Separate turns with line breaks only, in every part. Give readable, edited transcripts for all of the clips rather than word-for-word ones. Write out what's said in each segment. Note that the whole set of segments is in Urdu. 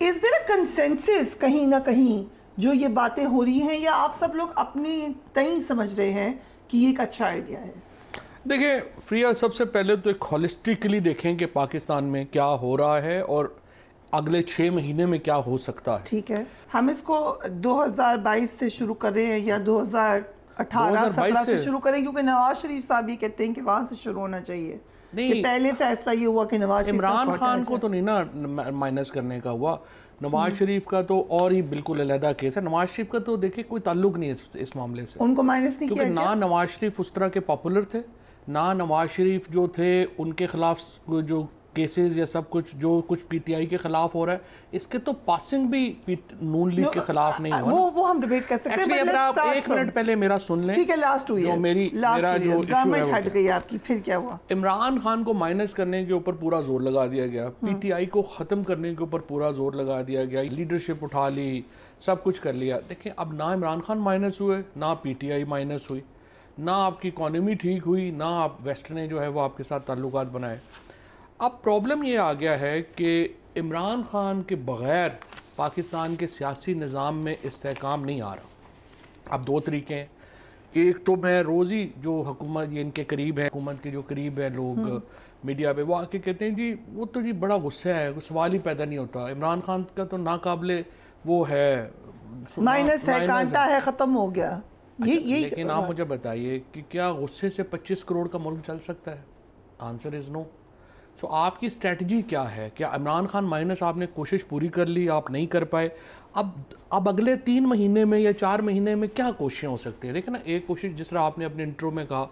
Is there a consensus کہیں نہ کہیں جو یہ باتیں ہو رہی ہیں، یا آپ سب لوگ اپنی تئیں سمجھ رہے ہیں کہ یہ ایک اچھا آئیڈیا ہے؟
دیکھیں فریہ، سب سے پہلے تو ایک ہولسٹکلی دیکھیں کہ پاکستان میں کیا ہو رہا ہے اور اگلے 6 مہینے میں کیا ہو سکتا ہے.
ٹھیک ہے، ہم اس کو 2022 سے شروع کر رہے ہیں یا 2018-17 سے شروع کریں، کیونکہ نواز شریف صاحب یہ کہتے ہیں کہ وہاں سے شروع ہونا چاہیے. کہ پہلے فیصلہ یہ ہوا کہ نواز شریف
عمران خان کو تو نہیں نا مائنس کرنے کا ہوا، نواز شریف کا تو اور ہی بالکل علیحدہ کیس ہے. نواز شریف کا تو دیکھیں کوئی تعلق نہیں ہے اس معاملے سے،
ان کو مائنس نہیں کیا،
کیونکہ نہ نواز شریف اس طرح کے پاپولر تھے، نہ نواز شریف جو تھے ان کے خلاف جو کیسز یا سب کچھ جو کچھ پی ٹی آئی کے خلاف ہو رہا ہے، اس کے تو پاسنگ بھی نون لیگ کے خلاف نہیں ہوا.
وہ ہم ڈیبیٹ کر سکتے ہیں.
اگر آپ 1 منٹ پہلے میرا سن لیں.
ٹھیک ہے، لاسٹ 2 ایئرز
میرا جو ایشو ہے
ہٹ گئی آپ کی، پھر کیا ہوا؟
عمران خان کو مائنس کرنے کے اوپر پورا زور لگا دیا گیا، پی ٹی آئی کو ختم کرنے کے اوپر پورا زور لگا دیا گیا، لیڈرشپ اٹھا لی، سب کچھ کر لیا. دیکھیں اب نہ عمران خان مائنس ہوئے، نہ پی ٹی آئی مائنس ہوئی، نہ آپ کی اکانومی ٹھیک ہوئی، نہ آپ ویسٹ نے جو ہے وہ آپ کے ساتھ تعلقات بنائے. اب پرابلم یہ آ گیا ہے کہ عمران خان کے بغیر پاکستان کے سیاسی نظام میں استحکام نہیں آ رہا. اب 2 طریقے ہیں. ایک تو میں روز ہی جو حکومت ان کے قریب ہیں، حکومت کے جو قریب ہیں لوگ میڈیا پہ، وہ آ کے کہتے ہیں جی وہ تو جی بڑا غصہ ہے، کوئی سوال ہی پیدا نہیں ہوتا، عمران خان کا تو ناقابل وہ ہے،
مائنس ہے، کانٹا ہے، ختم ہو گیا.
لیکن آپ مجھے بتائیے کہ کیا غصے سے 25 کروڑ کا ملک چل سکتا ہے؟ آنسر از نو. سو آپ کی اسٹریٹجی کیا ہے؟ کیا عمران خان مائنس آپ نے کوشش پوری کر لی، آپ نہیں کر پائے، اب اگلے 3 مہینے میں یا 4 مہینے میں کیا کوششیں ہو سکتی ہیں؟ دیکھیں نا، ایک کوشش جس طرح آپ نے اپنے انٹرو میں کہا،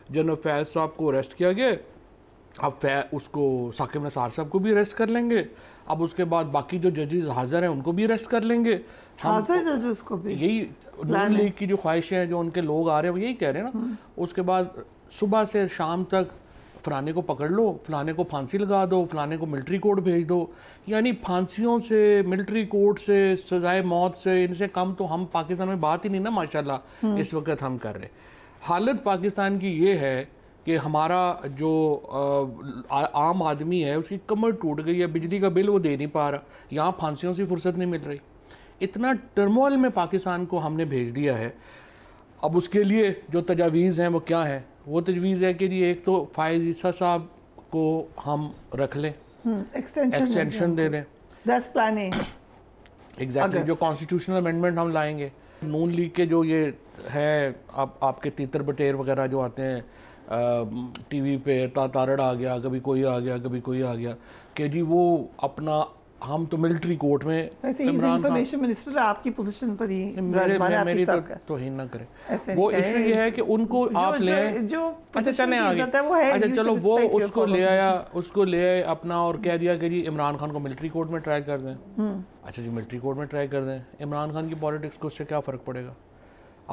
جنرل فیض صاحب کو اریسٹ کیا گیا، اب اس کو ثاقب نثار صاحب کو بھی اریسٹ کر لیں گے، اب اس کے بعد باقی جو ججز حاضر ہیں ان کو بھی اریسٹ کر لیں گے.
حاضر ججز کو بھی
یہی نون لیگ کی جو خواہشیں ہیں، جو ان کے لوگ آ رہے ہیں وہ یہی کہہ رہے ہیں نا. اس کے بعد صبح سے شام تک فلانے کو پکڑ لو، فلانے کو پھانسی لگا دو، فلانے کو ملٹری کورٹ بھیج دو. یعنی پھانسیوں سے، ملٹری کورٹ سے، سزائے موت سے، ان سے کم تو ہم پاکستان میں بات ہی نہیں نا ماشاءاللہ اس وقت ہم کر رہے. حالت پاکستان کی یہ ہے کہ ہمارا جو عام آدمی ہے اس کی کمر ٹوٹ گئی ہے، بجلی کا بل وہ دے نہیں پا رہا، یہاں پھانسیوں سے فرصت نہیں مل رہی. اتنا ٹرموئل میں پاکستان کو ہم نے بھیج دیا ہے. اب اس کے لیے جو تجاویز ہیں وہ کیا ہیں؟ وہ تجویز ہے کہ جی ایک تو فائز عیسیٰ صاحب کو ہم رکھ لیں، ایکسٹینشن دے دیں. ایگزیکٹلی جو کانسٹیٹیوشنل امینڈمنٹ ہم لائیں گے. نون لیگ کے جو یہ ہے آپ کے تیتر بٹیر وغیرہ جو آتے ہیں ٹی وی پہ، تارڑ آ گیا، کبھی کوئی آ گیا، کبھی کوئی آ گیا، کہ جی وہ اپنا ہم تو ملٹری کورٹ میں
انفارمیشن منسٹر آپ کی پوزیشن پر ہی
میری توہین نہ کریں. وہ ایشو یہ ہے کہ ان کو آپ لے آئے، اچھا چلیں آگے، اچھا چلو وہ اس کو لے آئے اپنا اور کہہ دیا کہ جی عمران خان کو ملٹری کورٹ میں ٹرائی کر دیں. اچھا جی ملٹری کورٹ میں ٹرائی کر دیں، عمران خان کی پالیٹکس کو اس سے کیا فرق پڑے گا؟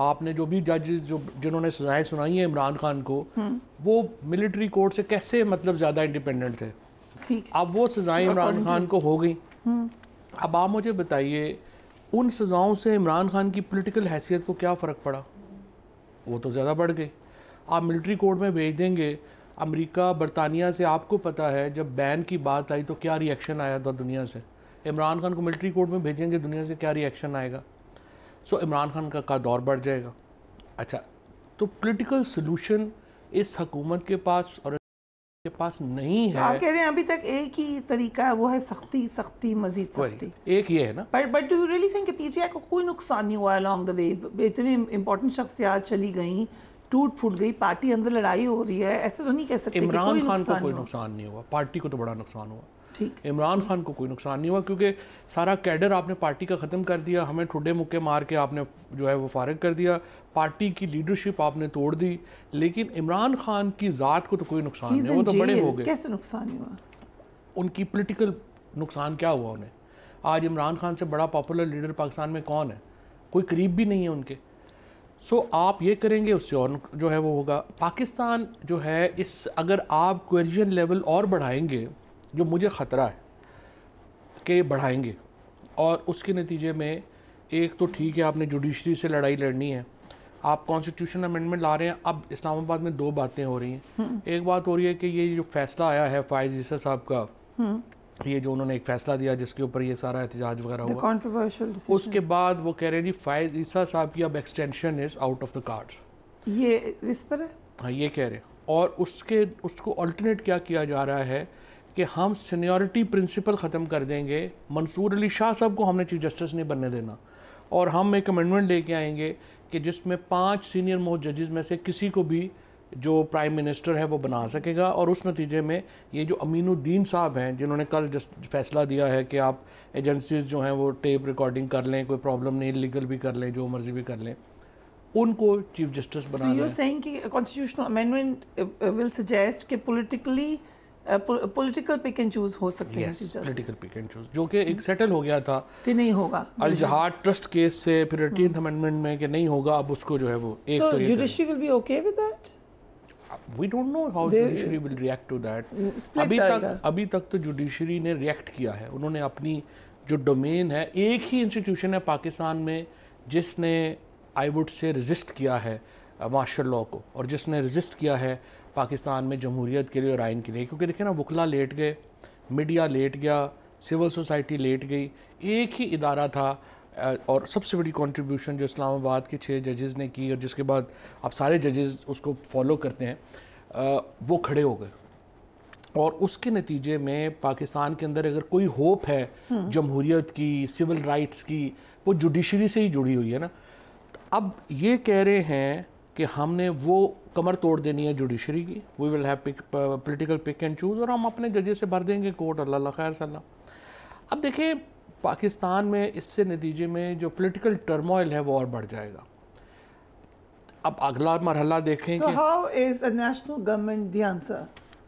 آپ نے جو بھی ججز جنہوں نے سزائیں سنائی ہیں عمران خان کو، وہ ملٹری کورٹ سے کیسے مطلب زیادہ انڈیپینڈنٹ تھے؟ اب وہ سزائیں عمران خان کو ہو گئی. اب آپ مجھے بتائیے ان سزاؤں سے عمران خان کی پولیٹیکل حیثیت کو کیا فرق پڑا؟ وہ تو زیادہ بڑھ گئی. آپ ملٹری کورٹ میں بھیج دیں گے. امریکہ، برطانیہ سے آپ کو پتہ ہے جب بین کی بات آئی تو کیا ری ایکشن آیا تھا دنیا سے. عمران خان کو ملٹری کورٹ میں بھیجیں گے، دنیا سے کیا ری ایکشن آئے گا؟ سو عمران خان کا دور بڑھ جائے گا. اچھا، تو پولیٹیکل سلوشن اس حکومت کے پاس اور کے پاس نہیں ہے.
آپ کہہ رہے ہیں ابھی تک ایک ہی طریقہ ہے، وہ ہے سختی، مزید سختی.
ایک یہ ہے نا.
But do you really think کہ پی ٹی آئی کو کوئی نقصان نہیں ہوا along the way؟ اتنی امپورٹنٹ شخصیات چلی گئیں، ٹوٹ پھوٹ گئی، پارٹی اندر لڑائی ہو رہی ہے، ایسے تو نہیں کہہ سکتے.
عمران خان کو کوئی نقصان نہیں ہوا، پارٹی کو تو بڑا نقصان ہوا. عمران خان کو کوئی نقصان نہیں ہوا کیونکہ سارا کیڈر آپ نے پارٹی کا ختم کر دیا، ہمیں ٹھڈے مکے مار کے آپ نے جو ہے وہ فارغ کر دیا، پارٹی کی لیڈرشپ آپ نے توڑ دی. لیکن عمران خان کی ذات کو تو کوئی نقصان نہیں، وہ تو بڑے ہو گئے.
کیسے نقصان ہوا؟
ان کی پولیٹیکل نقصان کیا ہوا انہیں؟ آج عمران خان سے بڑا پاپولر لیڈر پاکستان میں کون ہے؟ کوئی قریب بھی نہیں ہے ان کے. سو آپ یہ کریں گے اس سے اور جو ہے وہ ہوگا. پاکستان جو ہے اگر آپ کوئرجن لیول اور بڑھائیں گے، جو مجھے خطرہ ہے کہ بڑھائیں گے، اور اس کے نتیجے میں ایک تو ٹھیک ہے آپ نے جوڈیشری سے لڑائی لڑنی ہے، آپ کانسٹیٹیوشن امینڈمنٹ لا رہے ہیں. اب اسلام آباد میں 2 باتیں ہو رہی ہیں. ایک بات ہو رہی ہے کہ یہ جو فیصلہ آیا ہے فائز عیسیٰ صاحب کا یہ جو انہوں نے ایک فیصلہ دیا جس کے اوپر یہ سارا احتجاج وغیرہ ہوا, اس کے بعد وہ کہہ رہے ہیں جی فائز عیسیٰ صاحب کی اب extension is out of the cards.
یہ اس پر ہے,
ہاں یہ کہہ رہے ہیں. اور اس کو الٹرنیٹ کیا جا رہا ہے کہ ہم سینیورٹی پرنسپل ختم کر دیں گے, منصور علی شاہ صاحب کو ہم نے چیف جسٹس نہیں بننے دینا, اور ہم ایک امینڈمنٹ لے کے آئیں گے کہ جس میں 5 سینئر موسٹ ججز میں سے کسی کو بھی جو پرائم منسٹر ہے وہ بنا سکے گا. اور اس نتیجے میں یہ جو امین الدین صاحب ہیں جنہوں نے کل فیصلہ دیا ہے کہ آپ ایجنسیز جو ہیں وہ ٹیپ ریکارڈنگ کر لیں, کوئی پرابلم نہیں, لیگل بھی کر لیں, جو مرضی بھی کر لیں, ان کو چیف جسٹس بنا لیں.
saying کہ constitutional amendment will suggest کہ پولیٹیکل پک اینڈ چوز ہو سکتے ہیں,
پولیٹیکل پک اینڈ چوز, جو کہ ایک سیٹل ہو گیا تھا
کہ نہیں ہوگا
الجہاد ٹرسٹ کیس سے, پھر 18th امینڈمنٹ میں کہ نہیں ہوگا, اب اس کو جو ہے وہ ایک
تو judiciary will be okay with that.
We don't know how judiciary will react to that. ابھی تک تو جوڈیشری نے ریئیکٹ کیا ہے. انہوں نے اپنی جو ڈومین ہے, ایک ہی انسٹیٹیوشن ہے پاکستان میں جس نے آئی وڈ سے ریزسٹ کیا ہے مارشل لاء کو, اور جس نے ریزسٹ کیا ہے پاکستان میں جمہوریت کے لیے اور آئین کے لیے. کیونکہ دیکھیں نا, وکلا لیٹ گئے, میڈیا لیٹ گیا, سول سوسائٹی لیٹ گئی, ایک ہی ادارہ تھا. اور سب سے بڑی کنٹریبیوشن جو اسلام آباد کے 6 ججز نے کی, اور جس کے بعد اب سارے ججز اس کو فالو کرتے ہیں, وہ کھڑے ہو گئے. اور اس کے نتیجے میں پاکستان کے اندر اگر کوئی ہوپ ہے جمہوریت کی, سول رائٹس کی, وہ جوڈیشری سے ہی جڑی ہوئی ہے نا. اب یہ کہہ رہے ہیں کہ ہم نے وہ کمر توڑ دینی ہے جوڈیشری کی, we will have political pick and choose, اور ہم اپنے ججز سے بھر دیں گے کورٹ, اللہ خیر صلی اللہ. اب دیکھیں پاکستان میں اس سے نتیجے میں جو پولیٹیکل ٹرموائل ہے وہ اور بڑھ جائے گا. اب اگلا مرحلہ دیکھیں کہ
how is a national government the answer.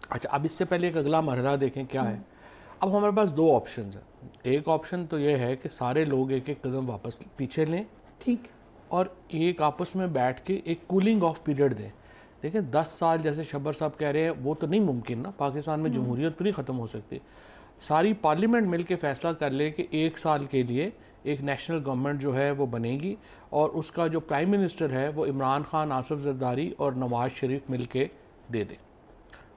اچھا, اب اس سے پہلے ایک اگلا مرحلہ دیکھیں کیا ہے. اب ہمارے پاس 2 آپشنز ہیں. ایک آپشن تو یہ ہے کہ سارے لوگ ایک ایک قدم واپس پیچھے لیں,
ٹھیک,
اور ایک آپس میں بیٹھ کے ایک کولنگ آف پیریڈ دیں. دیکھیں 10 سال جیسے شبر صاحب کہہ رہے ہیں وہ تو نہیں ممکن نا, پاکستان میں جمہوریت تو نہیں ختم ہو سکتی. ساری پارلیمنٹ مل کے فیصلہ کر لے کہ 1 سال کے لیے ایک نیشنل گورنمنٹ جو ہے وہ بنے گی, اور اس کا جو پرائم منسٹر ہے وہ عمران خان, آصف زرداری اور نواز شریف مل کے دے دیں,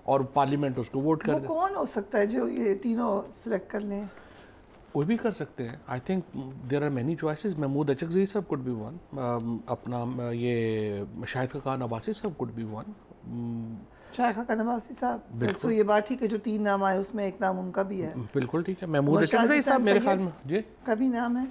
اور پارلیمنٹ اس کو ووٹ کر دے.
وہ کون ہو سکتا ہے جو یہ تینوں سلیکٹ کر لیں؟
کوئی بھی کر سکتے ہیں. I think there are many choices. Mahmood Achakzai sahab could be one, اپنا یہ شاہد خاقان عباسی صاحب could be one.
Shahid Khaqan Abbasi صاحب, تو یہ بات ٹھیک ہے, جو 3 نام آئے اس میں ایک نام ان کا بھی ہے.
بالکل ٹھیک ہے. محمود اچکزئی صاحب میرے خیال میں جی
کا بھی نام ہے.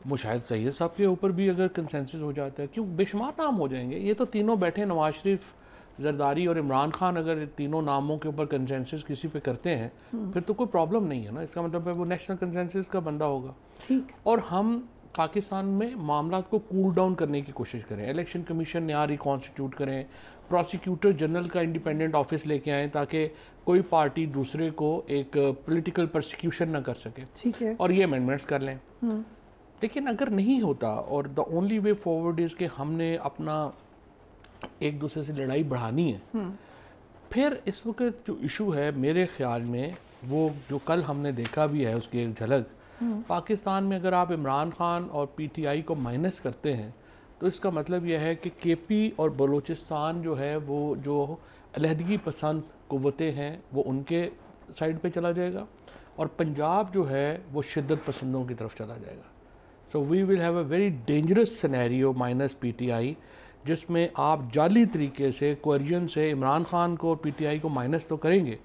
مشاہد سید صاحب کے اوپر بھی اگر کنسنسس ہو جاتا ہے, کیوں بے شمار نام ہو جائیں گے. یہ تو تینوں بیٹھے, نواز شریف, زرداری اور عمران خان, اگر تینوں ناموں کے اوپر کنسنسس کسی پہ کرتے ہیں پھر تو کوئی پرابلم نہیں ہے نا. اس کا مطلب ہے وہ نیشنل کنسنسس کا بندہ ہوگا.
ٹھیک,
اور ہم پاکستان میں معاملات کو کول ڈاؤن کرنے کی کوشش کریں, الیکشن کمیشن نیا ریکانسٹیٹیوٹ کریں, پروسیکیوٹر جنرل کا انڈیپینڈنٹ آفس لے کے آئیں تاکہ کوئی پارٹی دوسرے کو ایک پولیٹیکل پرسیکیوشن نہ کر سکے.
ٹھیک ہے,
اور یہ امینڈمنٹس کر لیں. لیکن اگر نہیں ہوتا, اور the only way forward is کہ ہم نے اپنا ایک دوسرے سے لڑائی بڑھانی ہے, پھر اس وقت جو ایشو ہے میرے خیال میں وہ جو کل ہم نے دیکھا بھی ہے اس کی ایک جھلک, پاکستان میں اگر آپ عمران خان اور پی ٹی آئی کو مائنس کرتے ہیں تو اس کا مطلب یہ ہے کہ کے پی اور بلوچستان جو ہے وہ جو علیحدگی پسند قوتیں ہیں وہ ان کے سائڈ پہ چلا جائے گا, اور پنجاب جو ہے وہ شدت پسندوں کی طرف چلا جائے گا. So we will have a very dangerous scenario minus P T I, جس میں آپ جعلی طریقے سے کوئرجن سے عمران خان کو اور پی ٹی آئی کو مائنس تو کریں گے.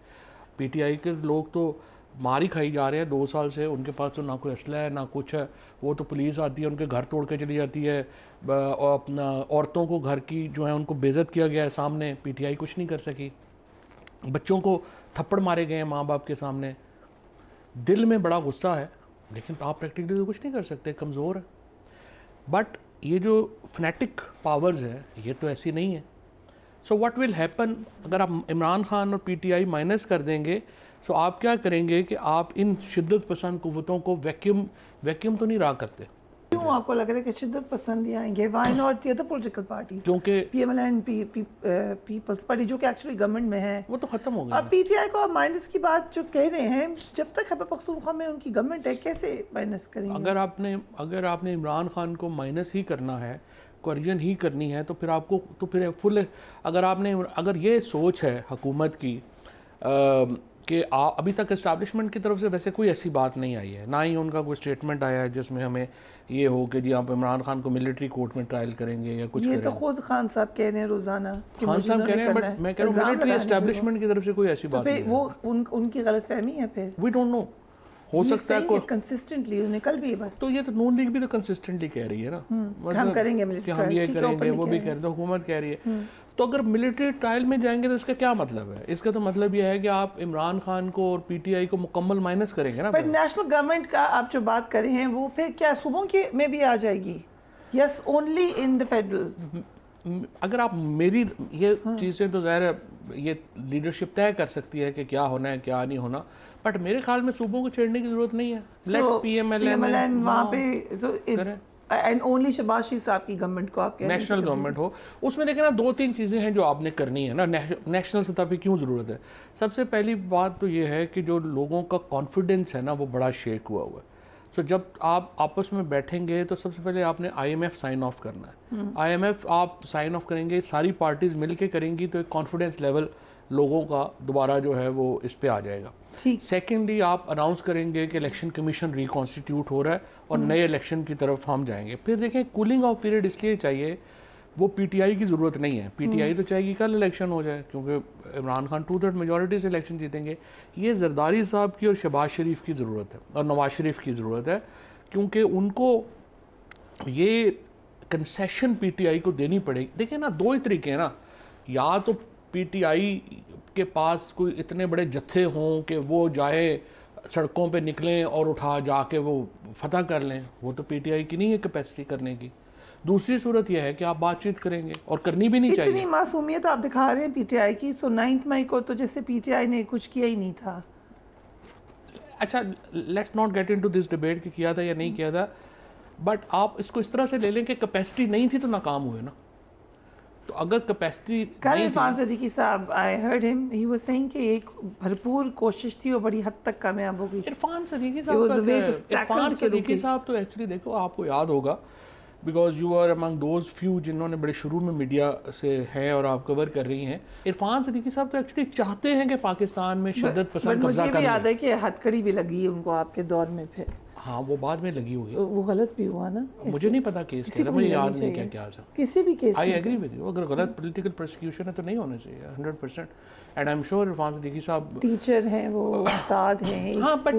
پی ٹی آئی کے لوگ تو مار ہی کھائی جا رہے ہیں 2 سال سے, ان کے پاس تو نہ کوئی اسلحہ ہے نہ کچھ ہے. وہ تو پولیس آتی ہے ان کے گھر توڑ کے چلی جاتی ہے, اور اپنا عورتوں کو گھر کی جو ہیں ان کو بے عزت کیا گیا ہے سامنے, پی ٹی آئی کچھ نہیں کر سکی. بچوں کو تھپڑ مارے گئے ہیں ماں باپ کے سامنے. دل میں بڑا غصہ ہے لیکن آپ پریکٹیکلی تو کچھ نہیں کر سکتے, کمزور ہے. بٹ یہ جو فنیٹک پاورز ہے یہ تو ایسی نہیں ہے. سو واٹ ول ہیپن, اگر آپ عمران خان اور پی ٹی آئی مائنس کر دیں گے سو آپ کیا کریں گے کہ آپ ان شدت پسند قوتوں کو ویکیوم تو نہیں رہا کرتے.
کیوں آپ کو لگ رہا ہے کہ شدت پسند ہی آئیں گے؟ Why not the other political parties?
کیونکہ
P M L N, Peoples Party جو کہ ایکچولی گورنمنٹ میں ہے
وہ تو ختم ہو گئی.
اور پی ٹی آئی کو مائنس کی بات جو کہہ رہے ہیں, جب تک خیبر پختونخوا میں ان کی گورنمنٹ ہے کیسے مائنس کریں گے؟
اگر آپ نے عمران خان کو مائنس ہی کرنا ہے, کوئرجن ہی کرنی ہے, تو پھر آپ کو تو پھر فل, اگر یہ سوچ ہے حکومت کی کہ ابھی تک اسٹیبلشمنٹ کی طرف سے ویسے کوئی ایسی بات نہیں آئی ہے, نہ ہی ان کا کوئی اسٹیٹمنٹ آیا ہے جس میں ہمیں یہ ہو کہ جی آپ عمران خان کو ملٹری کورٹ میں ٹرائل کریں گے یا کچھ کریں گے.
یہ تو خود خان صاحب کہہ رہے ہیں روزانہ,
خان صاحب کہہ رہے ہیں, بٹ میں کہہ رہا ہوں ملٹری اسٹیبلشمنٹ کی طرف سے کوئی ایسی بات نہیں ہے.
وہ ان کی غلط فہمی ہے پھر,
وی ڈونٹ نو, ہو سکتا ہے کوئی
کنسسٹنٹلی نکل بھی بات.
تو یہ تو نون لیگ بھی تو کنسسٹنٹلی کہہ رہی ہے نا,
ہم کریں گے
کہ ہم یہ کریں گے, وہ بھی کہہ رہے ہیں, حکومت کہہ رہی ہے. تو اگر ملٹری ٹرائل میں جائیں گے تو اس کا کیا مطلب ہے؟ اس کا تو مطلب یہ ہے کہ آپ عمران خان کو اور پی ٹی آئی کو مکمل مائنس کریں گے نا.
بٹ نیشنل گورنمنٹ کا آپ جو بات کر رہے ہیں وہ پھر کیا صوبوں کی میں بھی آ جائے گی؟ یس اونلی ان دی فیڈرل.
اگر آپ میری یہ چیزیں تو ظاہر ہے یہ لیڈرشپ طے کر سکتی ہے کہ کیا ہونا ہے کیا نہیں ہونا, بٹ میرے خیال میں صوبوں کو چھیڑنے کی ضرورت نہیں ہے. Let P M L N
وہاں پہ اینڈ اونلی شہباز شریف صاحب کی گورنمنٹ کو آپ
نیشنل گورنمنٹ ہو. اس میں دیکھیں نا 2-3 چیزیں ہیں جو آپ نے کرنی ہے نا, نیشنل سطح پہ کیوں ضرورت ہے. سب سے پہلی بات تو یہ ہے کہ جو لوگوں کا کانفیڈنس ہے نا وہ بڑا شیک ہوا ہے. سو جب آپ آپس میں بیٹھیں گے تو سب سے پہلے آپ نے I M F sign off کرنا ہے. آئی ایم ایف آپ سائن آف کریں گے, ساری پارٹیز مل کے کریں گی, تو ایک کانفیڈنس لیول لوگوں کا دوبارہ جو ہے وہ اس پہ آ جائے گا. سیکنڈلی آپ اناؤنس کریں گے کہ الیکشن کمیشن ریکانسٹیٹیوٹ ہو رہا ہے اور نئے الیکشن کی طرف ہم جائیں گے. پھر دیکھیں کولنگ آف پیریڈ اس لیے چاہیے, وہ پی ٹی آئی کی ضرورت نہیں ہے. پی ٹی آئی تو چاہیے کہ کل الیکشن ہو جائے, کیونکہ عمران خان 2/3 میجورٹی سے الیکشن جیتیں گے. یہ زرداری صاحب کی اور شہباز شریف کی ضرورت ہے اور نواز شریف کی ضرورت ہے, کیونکہ ان کو یہ کنسیشن پی ٹی آئی کو دینی پڑے گی. دیکھیں نا 2 ہی طریقے ہیں نا, یا تو پی ٹی آئی کے پاس کوئی اتنے بڑے جتھے ہوں کہ وہ جائے سڑکوں پہ نکلیں اور اٹھا جا کے وہ فتح کر لیں, وہ تو پی ٹی آئی کی نہیں ہے کیپیسٹی کرنے کی. دوسری صورت یہ ہے کہ آپ بات چیت کریں گے, اور کرنی بھی نہیں چاہیے.
اتنی معصومیت آپ دکھا رہے ہیں پی ٹی آئی کی. 9 مئی کو تو جیسے پی ٹی آئی نے کچھ کیا ہی نہیں تھا.
اچھا let's not get into this debate کہ کیا تھا یا نہیں کیا تھا, بٹ آپ اس کو اس طرح سے لے لیں کہ کیپیسٹی نہیں تھی تو ناکام ہوئے نا. تو اگر کیپیسٹی
کل عرفان صدیقی صاحب آئی ہرڈ ہم ہی واز سیئنگ کہ ایک بھرپور کوشش تھی اور بڑی حد تک کامیاب ہو گئی.
عرفان صدیقی صاحب تو ایکچولی دیکھو آپ کو یاد ہوگا, because you are among those few جنہوں نے بڑے شروع میں میڈیا سے ہیں اور آپ کور کر رہی ہیں. عرفان صدیقی صاحب تو ایکچولی چاہتے ہیں کہ پاکستان میں شدت پسند قبضہ کر لیں.
مجھے بھی یاد ہے کہ ہتھ کڑی بھی لگی ان کو آپ کے دور میں. پھر
ہاں وہ بعد میں لگی ہوگی,
وہ غلط بھی ہوا نا.
مجھے نہیں پتا کیس کیا تھا, مجھے یاد نہیں کیا کیا تھا
کسی بھی case.
I agree with you, اگر غلط پولیٹیکل پرسیکیوشن ہے تو نہیں ہونا چاہیے 100%. And I am sure Irfan Siddiqui صاحب
ٹیچر ہیں, وہ استاد ہیں, ہاں بٹ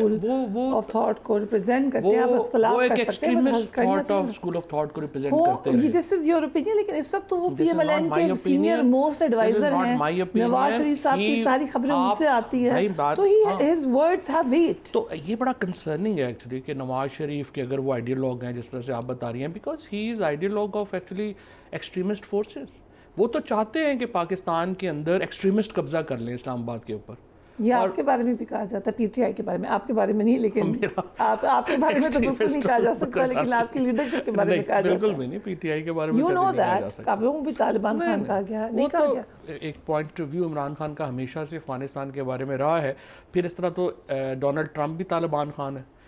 وہ آف تھاٹ کو ریپرزینٹ کرتے ہیں. آپ اختلاف
وہ ایک extremist thought of school of thought کو ریپرزینٹ کرتے ہیں.
دس از یور اوپینین, لیکن اس وقت تو وہ پی ایم ایل این کے سینئر موسٹ ایڈوائزر ہیں. نواز شریف صاحب کی ساری خبریں ان سے آتی ہیں, تو ہز ورڈز ہیو ویٹ.
تو یہ بڑا کنسرننگ ہے ایکچولی کہ نواز شریف کے اگر وہ آئیڈیالوگ ہیں جس طرح سے آپ بتا رہی ہیں, because he is ideologue of actually extremist forces. وہ تو چاہتے ہیں کہ پاکستان کے اندر ایکسٹریمسٹ قبضہ کر لیں اسلام آباد کے اوپر.
یہ آپ کے بارے میں بھی کہا جاتا ہے, پی ٹی آئی کے بارے میں, آپ کے بارے میں نہیں, لیکن آپ کے بارے میں تو بالکل نہیں کہا جا سکتا, لیکن آپ کی لیڈرشپ کے بارے میں کہا جاتا ہے.
بالکل بھی نہیں, پی ٹی آئی کے بارے میں
یو نو دیٹ آپ لوگوں بھی طالبان خان کہا گیا, نہیں کہا گیا.
ایک point of view Imran Khan کا ہمیشہ سے افغانستان کے بارے میں رہا ہے. پھر اس طرح تو ڈونلڈ ٹرمپ بھی طالبان خان ہے.